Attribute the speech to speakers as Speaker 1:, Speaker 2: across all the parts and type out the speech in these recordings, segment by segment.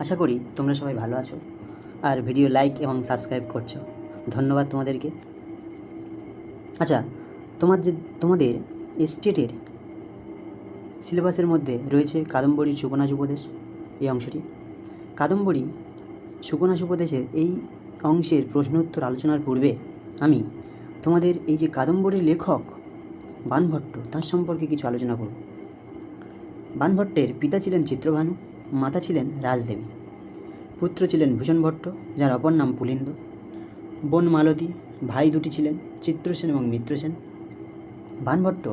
Speaker 1: আশা করি তোমরা সবাই ভালো আছো আর ভিডিও লাইক এবং সাবস্ক্রাইব করছো। ধন্যবাদ তোমাদেরকে। আচ্ছা, তোমাদের স্টেটের সিলেবাসের মধ্যে রয়েছে কাদম্বরী সুকনাস উপদেশ, এই অংশটি। কাদম্বরী সুকনাস উপদেশের এই অংশের প্রশ্ন উত্তর আলোচনার পূর্বে আমি তোমাদের এই যে কাদম্বরীর লেখক বাণভট্ট, তার সম্পর্কে কিছু আলোচনা করব। বাণভট্টের পিতা ছিলেন চিত্রভানু, মাতা ছিলেন রাজদেবী, পুত্র ছিলেন ভূষণ ভট্ট, যার অপর নাম পুলিন্দ, বোন মালতী, ভাই দুটি ছিলেন চিত্রসেন এবং মিত্রসেন। বাণভট্ট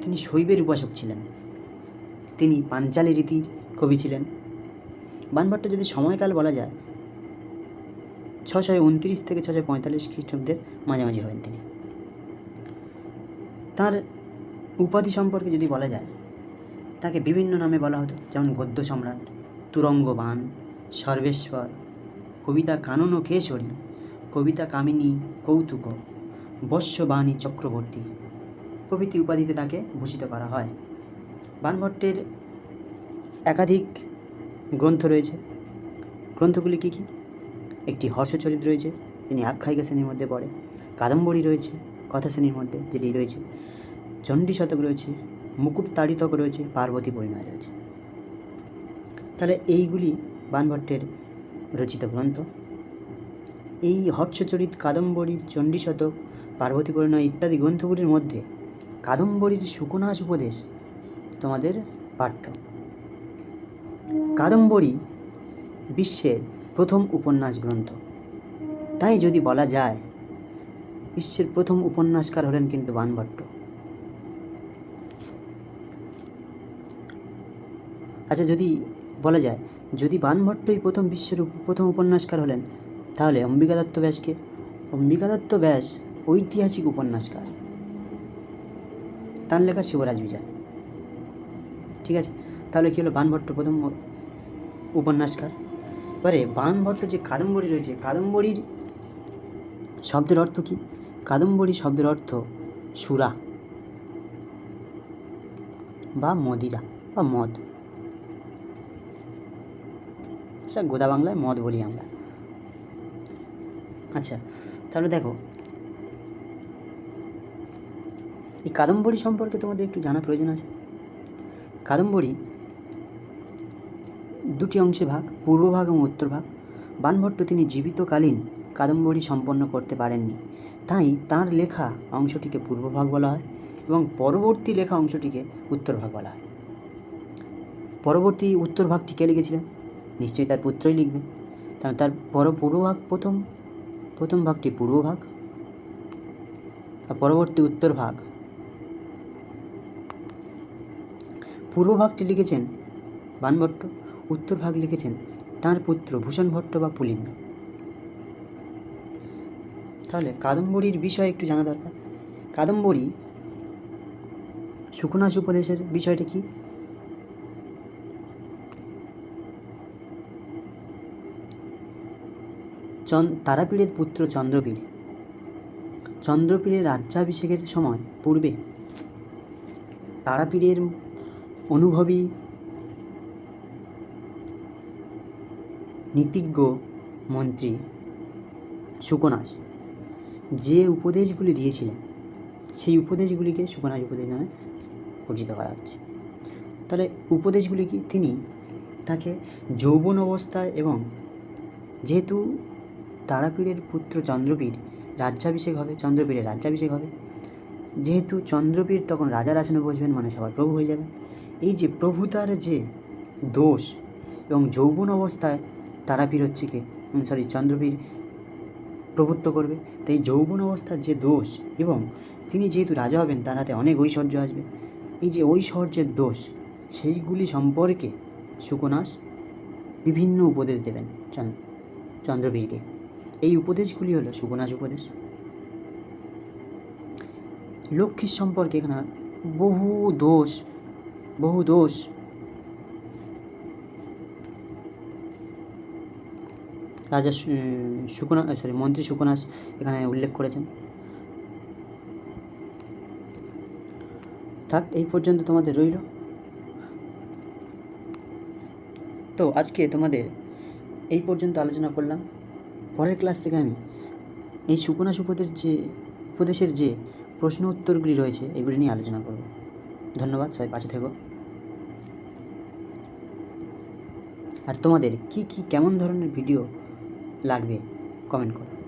Speaker 1: তিনি শৈবের উপাসক ছিলেন, তিনি পাঞ্চালী রীতির কবি ছিলেন। বাণভট্ট যদি সময়কাল বলা যায় 629 থেকে 645 খ্রিস্টাব্দের মাঝামাঝি হবেন তিনি। তার উপাধি সম্পর্কে যদি বলা যায়, তাকে বিভিন্ন নামে বলা হতো, যেমন গদ্য সম্রাট, তুরঙ্গ বাণ, সর্বেশ্বর, কবিতা কানন ও কেশরী, কবিতা কামিনী কৌতুক, বশ্যবাণী চক্রবর্তী প্রভৃতি উপাধিতে তাকে ভূষিত করা হয়। বাণভট্টের একাধিক গ্রন্থ রয়েছে। গ্রন্থগুলি কী কী? একটি হর্ষচরিত রয়েছে, তিনি আখ্যায়িকা শ্রেণীর মধ্যে পড়ে। কাদম্বরী রয়েছে কথা শ্রেণীর মধ্যে, যেটি রয়েছে। চণ্ডী শতক রয়েছে, মুকুট তাড়িতক রয়েছে, পার্বতী পরিণয় রয়েছে। তাহলে এইগুলি বাণভট্টের রচিত গ্রন্থ। এই হর্ষচরিত, কাদম্বরী, চণ্ডী শতক, পার্বতী পরিণয় ইত্যাদি গ্রন্থগুলির মধ্যে কাদম্বরীর সুকনাস উপদেশ তোমাদের পাঠ্য। কাদম্বরী বিশ্বের প্রথম উপন্যাস গ্রন্থ, তাই যদি বলা যায় বিশ্বের প্রথম উপন্যাসকার হলেন কিন্তু বাণভট্ট। আচ্ছা, যদি বলা যায় যদি বাণভট্টই বিশ্বের প্রথম উপন্যাসকার হলেন, তাহলে অম্বিকা দত্ত ব্যাসকে? অম্বিকা দত্ত ব্যাস ঐতিহাসিক উপন্যাসকার, তার লেখা শিবরাজ বিজয়। ঠিক আছে, তাহলে কী হলো? বাণভট্ট প্রথম উপন্যাসকার। এবারে বাণভট্ট যে কাদম্বরী রয়েছে, কাদম্বরীর শব্দের অর্থ কী? কাদম্বরী শব্দের অর্থ সুরা বা মদিরা বা মদ। সেটা গোদা বাংলায় মদ বলি আমরা। আচ্ছা, তাহলে দেখো, এই কাদম্বরী সম্পর্কে তোমাদের একটু জানা প্রয়োজন আছে। কাদম্বরী দুটি অংশে ভাগ, পূর্বভাগ এবং উত্তরভাগ। বাণভট্ট তিনি জীবিতকালীন কাদম্বরী সম্পন্ন করতে পারেননি, তাই তার লেখা অংশটিকে পূর্বভাগ বলা হয় এবং পরবর্তী লেখা অংশটিকে উত্তরভাগ বলা হয়। পরবর্তী উত্তরভাগটি কে লিখেছিলেন? নিশ্চয়ই তার পুত্রই লিখবেন। তার পূর্বভাগ প্রথম ভাগটি পূর্বভাগ, আর পরবর্তী উত্তরভাগ। পূর্বভাগটি লিখেছেন বাণভট্ট, উত্তরভাগ লিখেছেন তাঁর পুত্র ভূষণ ভট্ট বা পুলিন্দ। তাহলে কাদম্বরীর বিষয়ে একটু জানা দরকার। কাদম্বরী সুকনাস উপদেশের বিষয়টা কি? তারাপীড়ের পুত্র চন্দ্রপীড়ের রাজ্যাভিষেকের সময় পূর্বে তারাপীড়ের অনুভবী নীতিজ্ঞ মন্ত্রী সুকনাস যে উপদেশগুলি দিয়েছিলেন, সেই উপদেশগুলিকে সুকনাস উপদেশ নামে পরিচিত করা হচ্ছে। তাহলে উপদেশগুলি কি? তিনি তাকে যৌবন অবস্থায়, এবং যেহেতু তারাপীড়ের পুত্র চন্দ্রপীড় চন্দ্রপীড়ের রাজ্যাভিষেক হবে, যেহেতু চন্দ্রপীড় তখন রাজার আসনে বসবেন, মানে সবার প্রভু হয়ে যাবেন। এই যে প্রভুতার যে দোষ, এবং যৌবন অবস্থায় চন্দ্রপীড় প্রভুত্ব করবে, তাই যৌবন অবস্থার যে দোষ, এবং তিনি যেহেতু রাজা হবেন, তার হাতে অনেক ঐশ্বর্য আসবে, এই যে ঐশ্বর্যের দোষ, সেইগুলি সম্পর্কে সুকনাস বিভিন্ন উপদেশ দেবেন চন্দ্রপীড়কে। এই উপদেশগুলি হলো সুকনাস উপদেশ। লক্ষ্মীর সম্পর্কে এখানে বহু দোষ মন্ত্রী সুকনাস এখানে উল্লেখ করেছেন। থাক, এই পর্যন্ত তোমাদের রইল। তো আজকে তোমাদের এই পর্যন্ত আলোচনা করলাম। পরের ক্লাস থেকে আমি এই সুকন্যা উপদেশের যে প্রশ্ন উত্তরগুলি রয়েছে এগুলি নিয়ে আলোচনা করব। ধন্যবাদ, সবাই পাশে থেকো। আর তোমাদের কেমন ধরনের ভিডিও লাগবে কমেন্ট করো।